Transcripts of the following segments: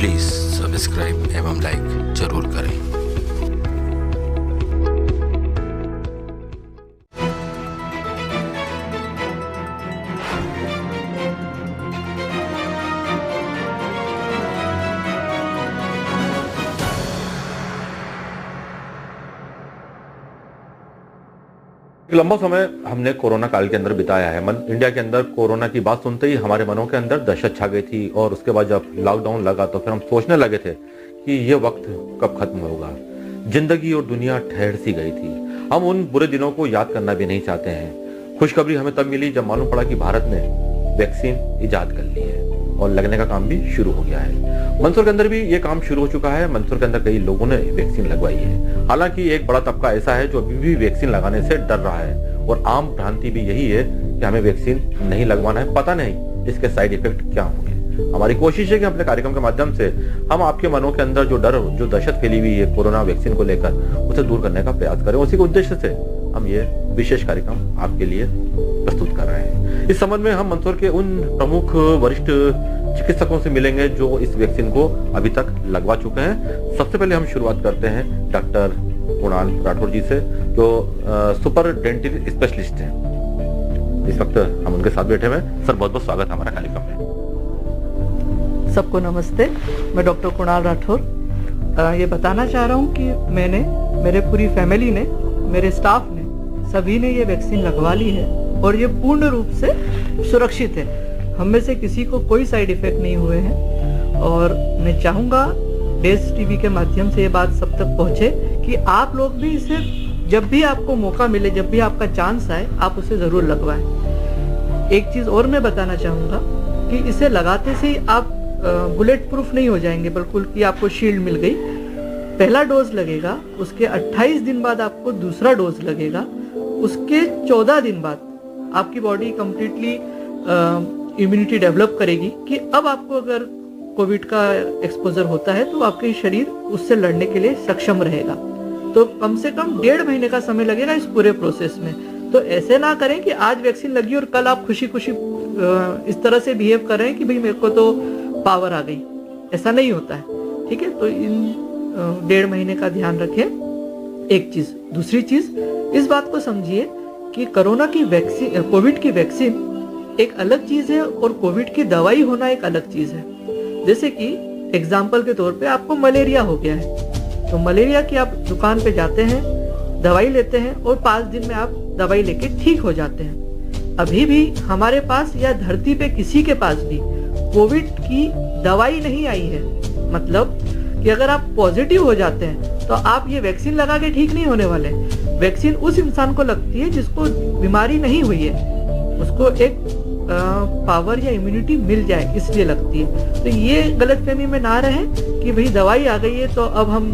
Please subscribe एवं like जरूर करें। एक लंबा समय हमने कोरोना काल के अंदर बिताया है। इंडिया के अंदर कोरोना की बात सुनते ही हमारे मनों के अंदर दहशत छा गई थी और उसके बाद जब लॉकडाउन लगा तो फिर हम सोचने लगे थे कि ये वक्त कब खत्म होगा। जिंदगी और दुनिया ठहर सी गई थी। हम उन बुरे दिनों को याद करना भी नहीं चाहते हैं। खुशखबरी हमें तब मिली जब मालूम पड़ा कि भारत ने वैक्सीन इजाद कर ली है और लगने का काम भी शुरू हो गया है। मंदसौर के अंदर भी ये काम शुरू हो चुका है। मंदसौर के अंदर कई लोगों ने वैक्सीन लगवाई है। हालांकि एक बड़ा तबका ऐसा है जो अभी भी वैक्सीन लगाने से डर रहा है और आम भ्रांति भी यही है कि हमें वैक्सीन नहीं लगवाना है, पता नहीं इसके साइड इफेक्ट क्या होंगे। हमारी कोशिश है कि अपने कार्यक्रम के माध्यम से हम आपके मनों के अंदर जो डर, जो दहशत फैली हुई है कोरोना वैक्सीन को लेकर, उसे दूर करने का प्रयास करें। उसी के उद्देश्य से हम ये विशेष कार्यक्रम आपके लिए प्रस्तुत कर रहे हैं। इस संबंध में हम मंदसौर के उन प्रमुख वरिष्ठ चिकित्सकों से मिलेंगे जो इस वैक्सीन को अभी तक लगवा चुके हैं। सबसे पहले हम शुरुआत करते हैं डॉक्टर कुणाल राठौर जी से, जो सुपर डेंटल स्पेशलिस्ट हैं। इस वक्त हम उनके साथ बैठे हुए हैं। सर, बहुत बहुत स्वागत है हमारा कार्यक्रम में। सबको नमस्ते। मैं डॉक्टर कुणाल राठौर ये बताना चाह रहा हूँ कि मैंने, मेरे पूरी फैमिली ने, मेरे स्टाफ ने, सभी ने ये वैक्सीन लगवा ली है और ये पूर्ण रूप से सुरक्षित है। हम में से किसी को कोई साइड इफेक्ट नहीं हुए हैं और मैं चाहूँगा डेज टीवी के माध्यम से ये बात सब तक पहुँचे कि आप लोग भी इसे, जब भी आपको मौका मिले, जब भी आपका चांस आए, आप उसे ज़रूर लगवाएं। एक चीज़ और मैं बताना चाहूँगा कि इसे लगाते से ही आप बुलेट प्रूफ नहीं हो जाएंगे बिल्कुल कि आपको शील्ड मिल गई। पहला डोज लगेगा, उसके 28 दिन बाद आपको दूसरा डोज लगेगा, उसके 14 दिन बाद आपकी बॉडी कंप्लीटली इम्यूनिटी डेवलप करेगी कि अब आपको अगर कोविड का एक्सपोजर होता है तो आपके शरीर उससे लड़ने के लिए सक्षम रहेगा। तो कम से कम 1.5 महीने का समय लगेगा इस पूरे प्रोसेस में। तो ऐसे ना करें कि आज वैक्सीन लगी और कल आप खुशी खुशी इस तरह से बिहेव कर रहे हैं कि भाई मेरे को तो पावर आ गई। ऐसा नहीं होता है, ठीक है। तो इन 1.5 महीने का ध्यान रखें, एक चीज। दूसरी चीज, इस बात को समझिए कि कोरोना की वैक्सीन, कोविड की वैक्सीन एक अलग चीज है और कोविड की दवाई होना एक अलग चीज है। जैसे कि एग्जाम्पल के तौर पे आपको मलेरिया हो गया है, तो मलेरिया की आप दुकान पे जाते हैं, दवाई लेते हैं और 5 दिन में आप दवाई लेके ठीक हो जाते हैं। अभी भी हमारे पास या धरती पे किसी के पास भी कोविड की दवाई नहीं आई है। मतलब कि अगर आप पॉजिटिव हो जाते हैं तो आप ये वैक्सीन लगा के ठीक नहीं होने वाले। वैक्सीन उस इंसान को लगती है जिसको बीमारी नहीं हुई है, उसको एक पावर या इम्यूनिटी मिल जाए इसलिए लगती है। तो ये गलतफहमी में ना रहे कि भाई दवाई आ गई है तो अब हम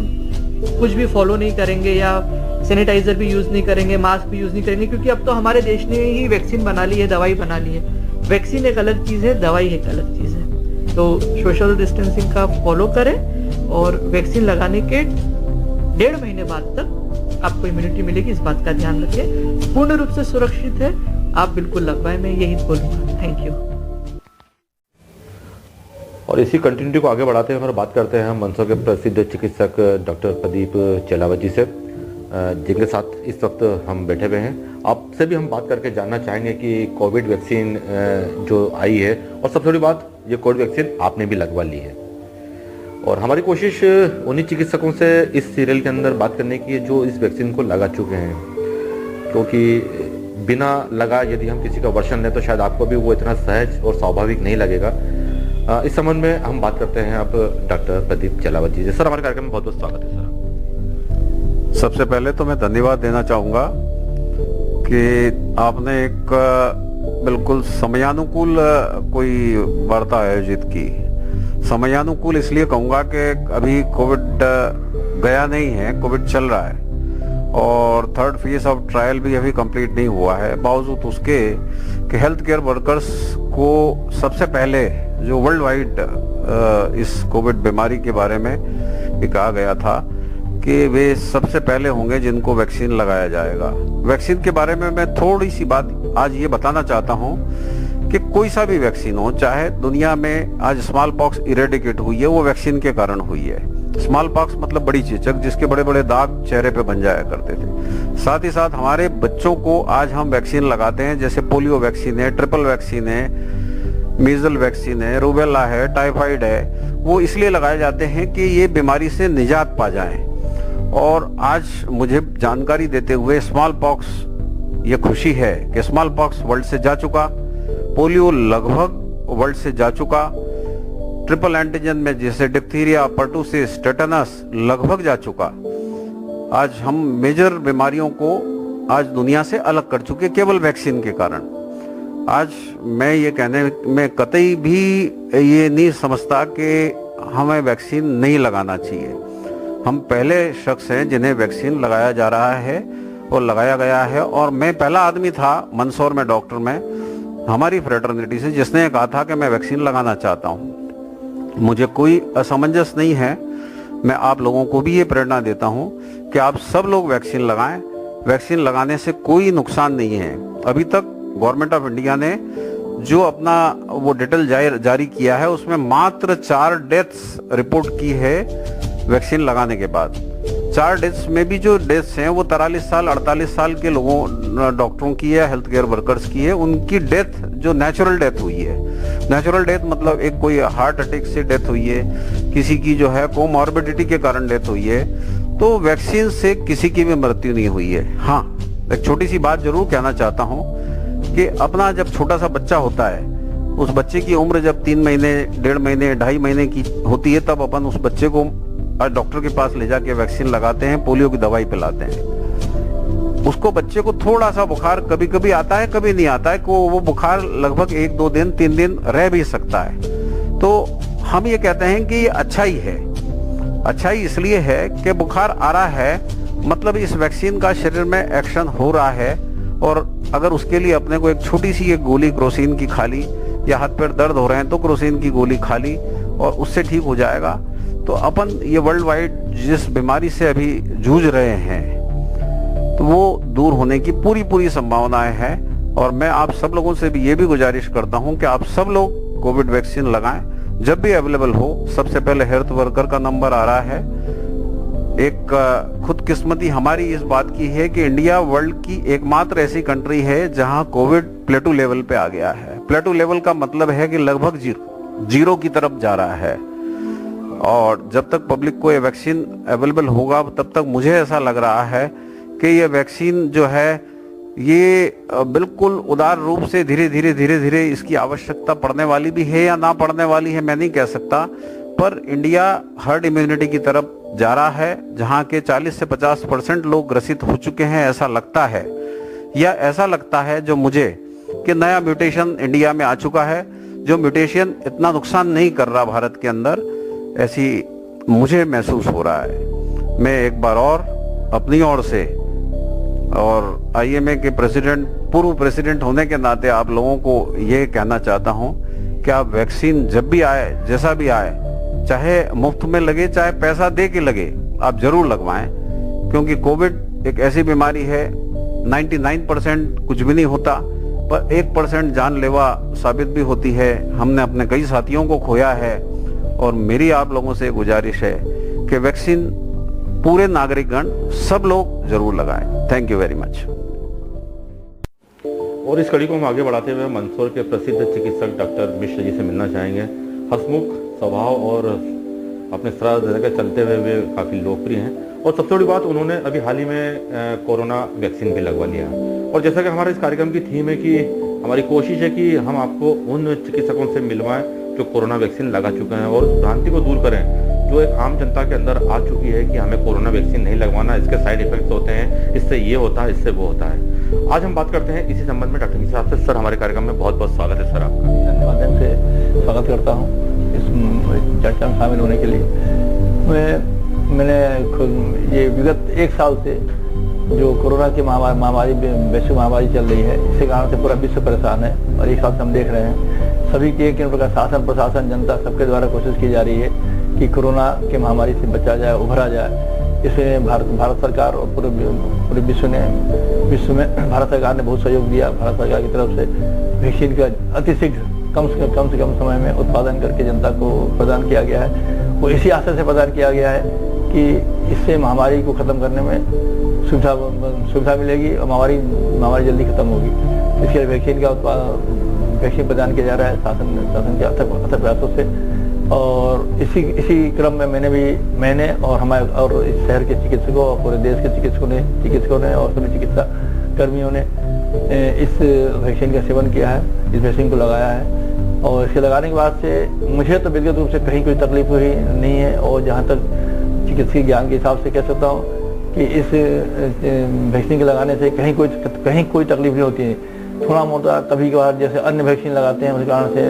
कुछ भी फॉलो नहीं करेंगे या सैनिटाइजर भी यूज नहीं करेंगे, मास्क भी यूज नहीं करेंगे, क्योंकि अब तो हमारे देश ने ही वैक्सीन बना ली है, दवाई बना ली है। वैक्सीन एक अलग चीज है, दवाई एक अलग चीज है। तो सोशल डिस्टेंसिंग का फॉलो करें और वैक्सीन लगाने के 1.5 महीने बाद तक आपको इम्यूनिटी मिलेगी, इस बात का ध्यान रखें। पूर्ण रूप से सुरक्षित है, आप बिल्कुल लगवाएं, मैं यही बोलूंगा। Thank you. और इसी कंटिन्यूटी को आगे बढ़ाते हुए हम बात करते हैं मंदसौर के प्रसिद्ध चिकित्सक डॉक्टर प्रदीप चेलावत जी से, जिनके साथ इस वक्त हम बैठे हुए हैं। आपसे भी हम बात करके जानना चाहेंगे कि कोविड वैक्सीन जो आई है, और सबसे बड़ी बात, ये कोविड वैक्सीन आपने भी लगवा ली है। और हमारी कोशिश उन्हीं चिकित्सकों से इस सीरियल के अंदर बात करने की है जो इस वैक्सीन को लगा चुके हैं, क्योंकि बिना लगा यदि हम किसी का वर्षन लें तो शायद आपको भी वो इतना सहज और स्वाभाविक नहीं लगेगा। इस संबंध में हम बात करते हैं अब डॉक्टर प्रदीप चेलावत जी से। सर, हमारे कार्यक्रम में बहुत बहुत स्वागत है। सर, सबसे पहले तो मैं धन्यवाद देना चाहूँगा कि आपने एक बिल्कुल समयानुकूल कोई वार्ता आयोजित की। समयानुकूल इसलिए कहूँगा कि अभी कोविड गया नहीं है, कोविड चल रहा है और 3rd फेज ऑफ ट्रायल भी अभी कंप्लीट नहीं हुआ है। बावजूद उसके कि हेल्थ केयर वर्कर्स को सबसे पहले, जो वर्ल्ड वाइड इस कोविड बीमारी के बारे में भी कहा गया था कि वे सबसे पहले होंगे जिनको वैक्सीन लगाया जाएगा। वैक्सीन के बारे में मैं थोड़ी सी बात आज ये बताना चाहता हूँ कि कोई सा भी वैक्सीन हो, चाहे दुनिया में आज स्मॉल पॉक्स इरेडिकेट हुई है, वो वैक्सीन के कारण हुई है। स्मॉल पॉक्स मतलब बड़ी चेचक, जिसके बड़े बड़े दाग चेहरे पे बन जाया करते थे। साथ ही साथ हमारे बच्चों को आज हम वैक्सीन लगाते हैं, जैसे पोलियो वैक्सीन है, ट्रिपल वैक्सीन है, मीजल वैक्सीन है, रूबेला है, टाइफाइड है। वो इसलिए लगाए जाते हैं कि ये बीमारी से निजात पा जाएं। और आज मुझे जानकारी देते हुए स्मॉल पॉक्स, ये खुशी है कि स्मॉल पॉक्स वर्ल्ड से जा चुका, पोलियो लगभग वर्ल्ड से जा चुका, ट्रिपल एंटीजन में जैसे डिप्थीरिया, पर्टुसिस, टेटनस लगभग जा चुका। आज हम मेजर बीमारियों को आज दुनिया से अलग कर चुके केवल वैक्सीन के कारण। आज मैं ये कहने में कतई भी ये नहीं समझता कि हमें वैक्सीन नहीं लगाना चाहिए। हम पहले शख्स हैं जिन्हें वैक्सीन लगाया जा रहा है और लगाया गया है। और मैं पहला आदमी था मंदसौर में, डॉक्टर में, हमारी फ्रेटर्निटी से, जिसने कहा था कि मैं वैक्सीन लगाना चाहता हूँ। मुझे कोई असमंजस नहीं है। मैं आप लोगों को भी ये प्रेरणा देता हूँ कि आप सब लोग वैक्सीन लगाएं। वैक्सीन लगाने से कोई नुकसान नहीं है। अभी तक गवर्नमेंट ऑफ इंडिया ने जो अपना वो डिटेल जारी किया है, उसमें मात्र 4 डेथ्स रिपोर्ट की है वैक्सीन लगाने के बाद। 4 डेथ्स में भी जो डेथ्स हैं वो 43 साल 48 साल के लोगों, डॉक्टरों की है, हेल्थ केयर वर्कर्स की है। उनकी डेथ जो नेचुरल डेथ हुई है, नेचुरल डेथ मतलब एक कोई हार्ट अटैक से डेथ हुई है, किसी की जो है कोमॉर्बिडिटी के कारण डेथ हुई है, तो वैक्सीन से किसी की भी मृत्यु नहीं हुई है। हाँ, एक छोटी सी बात जरूर कहना चाहता हूँ कि अपना जब छोटा सा बच्चा होता है, उस बच्चे की उम्र जब 3 महीने, 1.5 महीने, 2.5 महीने की होती है, तब अपन उस बच्चे को डॉक्टर के पास ले जाके वैक्सीन लगाते हैं, पोलियो की दवाई पिलाते हैं। उसको बच्चे को थोड़ा सा बुखार कभी कभी आता है, कभी नहीं आता है, को वो बुखार लगभग 1-2 दिन 3 दिन रह भी सकता है। तो हम ये कहते हैं कि ये अच्छा ही है। अच्छा ही इसलिए है कि बुखार आ रहा है, मतलब इस वैक्सीन का शरीर में एक्शन हो रहा है। और अगर उसके लिए अपने को एक छोटी सी एक गोली क्रोसिन की खा ली, या हाथ पैर दर्द हो रहे हैं तो क्रोसिन की गोली खा ली और उससे ठीक हो जाएगा, तो अपन ये वर्ल्ड वाइड जिस बीमारी से अभी जूझ रहे हैं, तो वो दूर होने की पूरी संभावनाएं हैं। और मैं आप सब लोगों से भी ये भी गुजारिश करता हूं कि आप सब लोग कोविड वैक्सीन लगाएं जब भी अवेलेबल हो। सबसे पहले हेल्थ वर्कर का नंबर आ रहा है। एक खुदकिस्मती हमारी इस बात की है कि इंडिया वर्ल्ड की एकमात्र ऐसी कंट्री है जहां कोविड प्लेटू लेवल पे आ गया है। प्लेटू लेवल का मतलब है कि लगभग जीरो की तरफ जा रहा है। और जब तक पब्लिक को ये वैक्सीन अवेलेबल होगा, तब तक मुझे ऐसा लग रहा है कि ये वैक्सीन जो है, ये बिल्कुल उदार रूप से धीरे धीरे इसकी आवश्यकता पड़ने वाली भी है या ना पड़ने वाली है, मैं नहीं कह सकता। पर इंडिया हर्ड इम्यूनिटी की तरफ जा रहा है, जहां के 40 से 50% लोग ग्रसित हो चुके हैं, ऐसा लगता है। या ऐसा लगता है जो मुझे कि नया म्यूटेशन इंडिया में आ चुका है, जो म्यूटेशन इतना नुकसान नहीं कर रहा भारत के अंदर, ऐसी मुझे महसूस हो रहा है। मैं एक बार और अपनी ओर से और IMA के प्रेसिडेंट, पूर्व प्रेसिडेंट होने के नाते आप लोगों को ये कहना चाहता हूं कि आप वैक्सीन जब भी आए, जैसा भी आए, चाहे मुफ्त में लगे चाहे पैसा दे के लगे, आप जरूर लगवाएं। क्योंकि कोविड एक ऐसी बीमारी है, 99% कुछ भी नहीं होता, पर 1% जानलेवा साबित भी होती है। हमने अपने कई साथियों को खोया है। और मेरी आप लोगों से गुजारिश है कि वैक्सीन पूरे नागरिकगण सब लोग जरूर लगाएं। Thank you very much. और इस कड़ी को हम आगे बढ़ाते हुए मंदसौर के प्रसिद्ध चिकित्सक डॉक्टर मिश्र जी से मिलना चाहेंगे। हंसमुख स्वभाव और अपने सरल के चलते हुए वे काफ़ी लोकप्रिय हैं। और सबसे बड़ी बात, उन्होंने अभी हाल ही में कोरोना वैक्सीन भी लगवा लिया। और जैसा कि हमारे इस कार्यक्रम की थीम है कि हमारी कोशिश है कि हम आपको उन चिकित्सकों से मिलवाएं जो कोरोना वैक्सीन लगा चुके हैं और भ्रांति को दूर करें जो एक आम जनता के अंदर आ चुकी है कि हमें कोरोना वैक्सीन नहीं लगवाना, इसके साइड इफेक्ट्स होते हैं, इससे ये होता है, इससे वो होता है। आज हम बात करते हैं इसी संबंध में डॉक्टर मिश्र साहब से। सर, हमारे कार्यक्रम में बहुत बहुत स्वागत है सर आपका। माध्यम से स्वागत करता हूँ इस चर्चा में शामिल होने के लिए। मैंने खुद ये विगत 1 साल से जो कोरोना की महामारी, वैश्विक महामारी चल रही है, इसके कारण से पूरा विश्व परेशान है। और एक साल से हम देख रहे हैं सभी के एक प्रकार शासन, प्रशासन, जनता सबके द्वारा कोशिश की जा रही है कि कोरोना के महामारी से बचा जाए, उभरा जाए। इसमें भारत सरकार और पूरे विश्व में भारत सरकार ने बहुत सहयोग दिया। भारत सरकार की तरफ से वैक्सीन का अतिशीघ्र कम से कम समय में उत्पादन करके जनता को प्रदान किया गया है। वो इसी आशा से प्रदान किया गया है कि इससे महामारी को ख़त्म करने में सुविधा मिलेगी और महामारी जल्दी खत्म होगी। इसके लिए वैक्सीन प्रदान किया जा रहा है शासन के अथक प्रयासों से। और इसी क्रम में मैंने और इस शहर के चिकित्सकों और पूरे देश के चिकित्सकों ने और सभी चिकित्सा कर्मियों ने इस वैक्सीन का सेवन किया है, इस वैक्सीन को लगाया है। और इसके लगाने के बाद से मुझे तो व्यक्तिगत रूप से कहीं कोई तकलीफ हुई नहीं है। और जहाँ तक चिकित्सकीय ज्ञान के हिसाब से कह सकता हूँ कि इस वैक्सीन के लगाने से कहीं कोई तकलीफ नहीं होती है। थोड़ा मोटा कभी कभार जैसे अन्य वैक्सीन लगाते हैं उस कारण से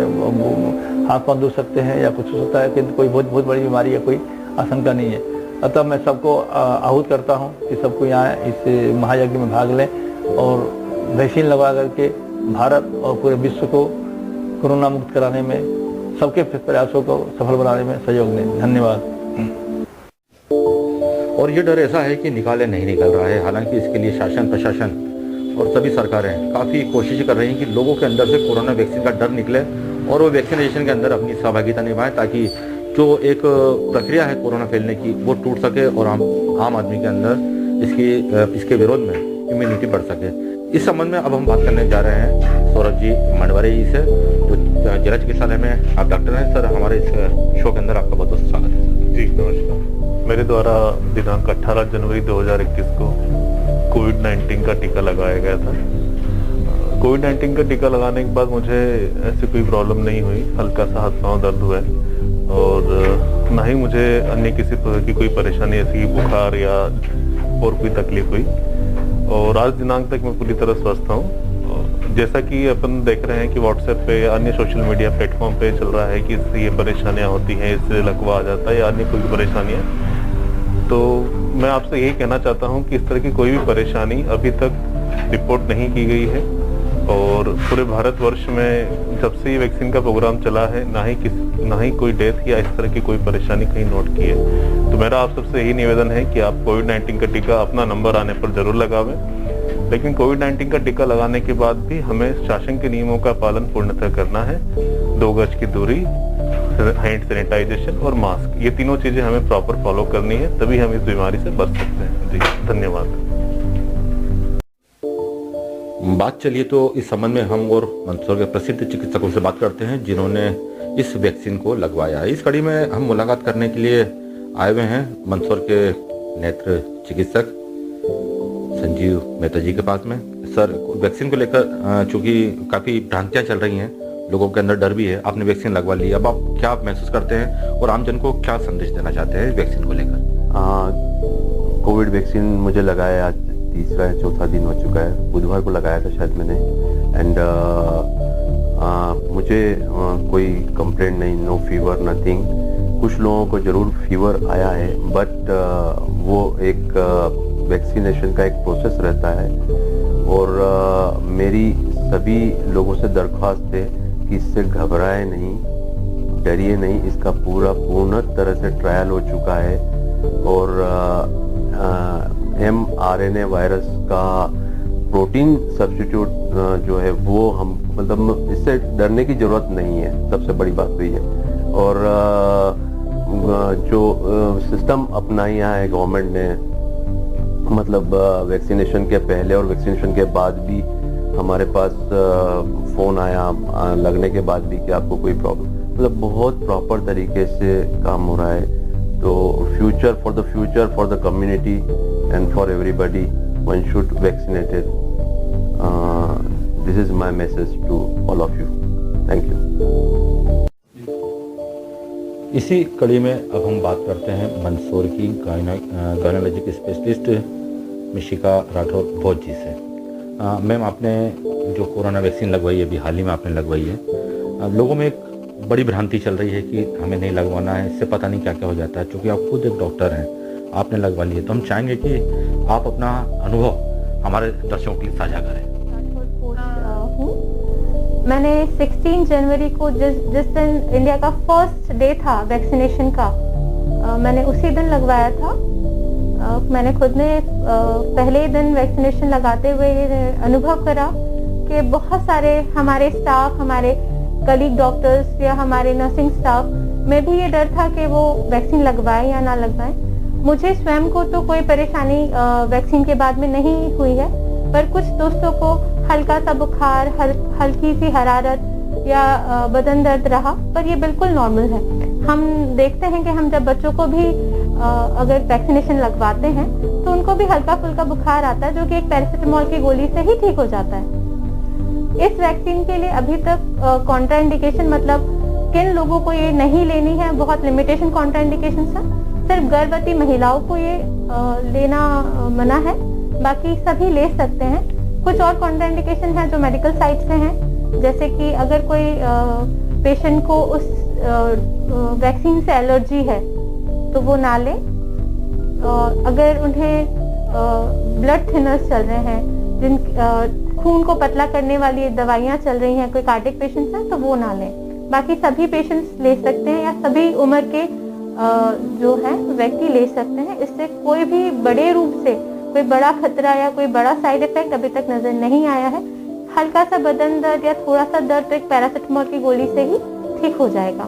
हाथ पांव दुख सकते हैं या कुछ हो सकता है, किंतु कोई बहुत बड़ी बीमारी या कोई आशंका नहीं है। अतः मैं सबको आहूत करता हूँ कि सबको यहाँ इस महायज्ञ में भाग लें और वैक्सीन लगवा करके भारत और पूरे विश्व को कोरोना मुक्त कराने में सबके प्रयासों को सफल बनाने में सहयोग दें। धन्यवाद। और ये डर ऐसा है कि निकाले नहीं निकल रहा है। हालांकि इसके लिए शासन प्रशासन और सभी सरकारें काफ़ी कोशिश कर रही हैं कि लोगों के अंदर से कोरोना वैक्सीन का डर निकले और वो वैक्सीनेशन के अंदर अपनी सहभागिता निभाएं, ताकि जो एक प्रक्रिया है कोरोना फैलने की वो टूट सके और आम आदमी के अंदर इसके विरोध में इम्यूनिटी बढ़ सके। इस संबंध में अब हम बात करने जा रहे हैं सौरभ जी मंडवारे जी से, जो जिला चिकित्सालय में आप डॉक्टर हैं। सर, हमारे इस शो के अंदर आपका बहुत बहुत स्वागत है। जी नमस्कार। मेरे द्वारा दिनांक 18 जनवरी 2021 को कोविड-19 का टीका लगाया गया था। कोविड-19 का टीका लगाने के बाद मुझे ऐसी कोई प्रॉब्लम नहीं हुई। हल्का सा हाथ पांव दर्द हुआ है और ना ही मुझे अन्य किसी तरह की कोई परेशानी ऐसी बुखार या और कोई तकलीफ हुई। और आज दिनांक तक मैं पूरी तरह स्वस्थ हूँ। जैसा कि अपन देख रहे हैं कि व्हाट्सएप पे या अन्य सोशल मीडिया प्लेटफॉर्म पे चल रहा है कि इससे ये परेशानियां होती हैं, इससे लकवा आ जाता है या अन्य कोई परेशानियां, तो मैं आपसे यही कहना चाहता हूं कि इस तरह की कोई भी परेशानी अभी तक रिपोर्ट नहीं की गई है। और पूरे भारतवर्ष में जब से ये वैक्सीन का प्रोग्राम चला है ना ही कोई डेथ या इस तरह की कोई परेशानी कहीं नोट की है। तो मेरा आप सबसे यही निवेदन है कि आप कोविड-19 का टीका अपना नंबर आने पर जरूर लगावें। लेकिन कोविड-19 का टीका लगाने के बाद भी हमें शासन के नियमों का पालन पूर्णतः करना है। 2 गज की दूरी, हैंड सैनिटाइजेशन और मास्क, ये तीनों चीजें हमें प्रॉपर फॉलो करनी है, तभी हम इस बीमारी से बच सकते हैं। जी धन्यवाद। बात चलिए तो इस संबंध में हम और मंदसौर के प्रसिद्ध चिकित्सकों से बात करते हैं जिन्होंने इस वैक्सीन को लगवाया है। इस कड़ी में हम मुलाकात करने के लिए आए हुए हैं मंदसौर के नेत्र चिकित्सक संजीव मेहता जी के पास में। सर, वैक्सीन को लेकर चूंकि काफ़ी भ्रांतियाँ चल रही हैं, लोगों के अंदर डर भी है, आपने वैक्सीन लगवा ली, अब आप क्या महसूस करते हैं और आमजन को क्या संदेश देना चाहते हैं वैक्सीन को लेकर? कोविड वैक्सीन मुझे लगाया आज तीसरा या चौथा दिन हो चुका है। बुधवार को लगाया था शायद मैंने। एंड मुझे कोई कंप्लेंट नहीं, नो फीवर, नथिंग। कुछ लोगों को जरूर फीवर आया है, बट वो एक वैक्सीनेशन का एक प्रोसेस रहता है। और मेरी सभी लोगों से दरख्वास्त है कि इससे घबराए नहीं, डरिए नहीं। इसका पूर्ण तरह से ट्रायल हो चुका है और mRNA वायरस का प्रोटीन सब्स्टिट्यूट जो है वो हम मतलब इससे डरने की जरूरत नहीं है। सबसे बड़ी बात तो ये है। और जो सिस्टम अपनाया है गवर्नमेंट ने, मतलब वैक्सीनेशन के पहले और वैक्सीनेशन के बाद भी हमारे पास फोन आया लगने के बाद भी कि आपको कोई प्रॉब्लम, मतलब बहुत प्रॉपर तरीके से काम हो रहा है। तो future for the community and for everybody, one should vaccinated. This is my message to all of you. Thank you. इसी कड़ी में अब हम बात करते हैं मंदसौर की गायनोलॉजी की स्पेशलिस्ट मिशिका राठौर भोज जी से। मैम, आपने जो कोरोना वैक्सीन लगवाई है, अभी हाल ही में आपने लगवाई है, लोगों में एक बड़ी भ्रांति चल रही है कि हमें नहीं लगवाना है, इससे पता नहीं क्या क्या हो जाता है। क्योंकि आप खुद एक डॉक्टर हैं, आपने लगवा ली है, तो हम चाहेंगे कि आप अपना अनुभव हमारे दर्शकों के लिए साझा करें। मैंने 16 जनवरी को जिस दिन इंडिया का फर्स्ट डे था वैक्सीनेशन का, मैंने उसी दिन लगवाया था। मैंने खुद ने पहले दिन वैक्सीनेशन लगाते हुए ये अनुभव करा कि बहुत सारे हमारे स्टाफ, हमारे कलीग डॉक्टर्स या हमारे नर्सिंग स्टाफ में भी ये डर था कि वो वैक्सीन लगवाएं या ना लगवाएं। मुझे स्वयं को तो कोई परेशानी वैक्सीन के बाद में नहीं हुई है, पर कुछ दोस्तों को हल्का सा बुखार, हल्की सी हरारत या बदन दर्द रहा, पर ये बिल्कुल नॉर्मल है। हम देखते हैं कि हम जब बच्चों को भी अगर वैक्सीनेशन लगवाते हैं तो उनको भी हल्का फुल्का बुखार आता है, जो कि एक पैरासिटामोल की गोली से ही ठीक हो जाता है। इस वैक्सीन के लिए अभी तक कॉन्ट्राइंडिकेशन, मतलब किन लोगों को ये नहीं लेनी है, बहुत लिमिटेशन कॉन्ट्राइंडिकेशन है। सिर्फ गर्भवती महिलाओं को ये लेना मना है, बाकी सभी ले सकते हैं। कुछ और कॉन्ट्राइंडिकेशन है जो मेडिकल साइड से हैं, जैसे कि अगर कोई पेशेंट को उस वैक्सीन से एलर्जी है तो वो ना ले। अगर उन्हें ब्लड थिनर्स चल रहे हैं, जिन खून को पतला करने वाली दवाइयाँ चल रही हैं, कोई कार्डियक पेशेंट्स हैं तो वो ना लें। बाकी सभी पेशेंट्स ले सकते हैं या सभी उम्र के जो है व्यक्ति ले सकते हैं। इससे कोई भी बड़े रूप से कोई बड़ा खतरा या कोई बड़ा साइड इफेक्ट अभी तक नजर नहीं आया है। हल्का सा बदन दर्द या थोड़ा सा दर्द तो एक पैरासिटामोल की गोली से ही ठीक हो जाएगा।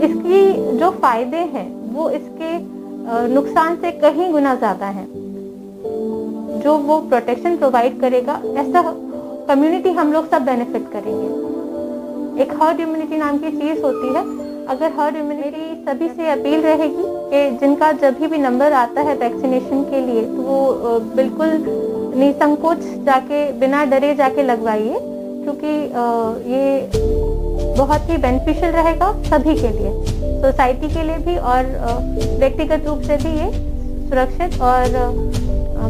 इसकी जो फायदे हैं वो इसके नुकसान से कहीं गुना ज्यादा हैं। जो वो प्रोटेक्शन प्रोवाइड करेगा, ऐसा कम्युनिटी हम लोग सब बेनिफिट करेंगे। एक हर्ड इम्यूनिटी नाम की चीज होती है। अगर हर्ड इम्यूनिटी, सभी से अपील रहेगी कि जिनका जब भी नंबर आता है वैक्सीनेशन के लिए तो वो बिल्कुल निसंकोच जाके, बिना डरे जाके लगवाइए, क्योंकि ये बहुत ही बेनिफिशियल रहेगा सभी के लिए, सोसाइटी के लिए भी और व्यक्तिगत रूप से भी ये सुरक्षित और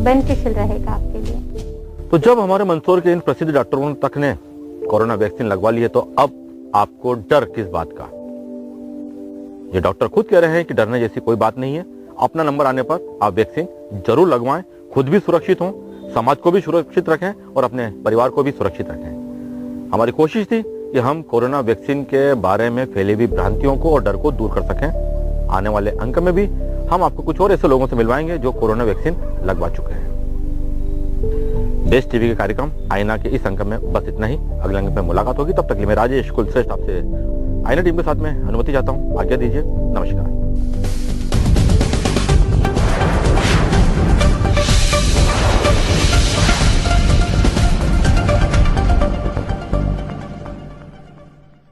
बेनिफिशियल रहेगा आपके लिए। तो जब हमारे मंदसौर के इन प्रसिद्ध डॉक्टरों तक ने कोरोना वैक्सीन लगवा ली है तो अब आपको डर किस बात का? ये डॉक्टर खुद कह रहे हैं कि डरने जैसी कोई बात नहीं है। अपना नंबर आने पर आप वैक्सीन जरूर लगवाएं, खुद भी सुरक्षित हों, समाज को भी सुरक्षित रखें और अपने परिवार को भी सुरक्षित रखें। हमारी कोशिश थी कि हम कोरोना वैक्सीन के बारे में फैली हुई भ्रांतियों को और डर को दूर कर सकें। आने वाले अंक में भी हम आपको कुछ और ऐसे लोगों से मिलवाएंगे जो कोरोना वैक्सीन लगवा चुके हैं। देश टीवी के कार्यक्रम आईना के इस अंक में बस इतना ही। अगले अंक में मुलाकात होगी, तब तक के लिए मैं राजेश कुलश्रेष्ठ आपसे आईना टीम के साथ में अनुमति चाहता हूँ। आज्ञा दीजिए, नमस्कार।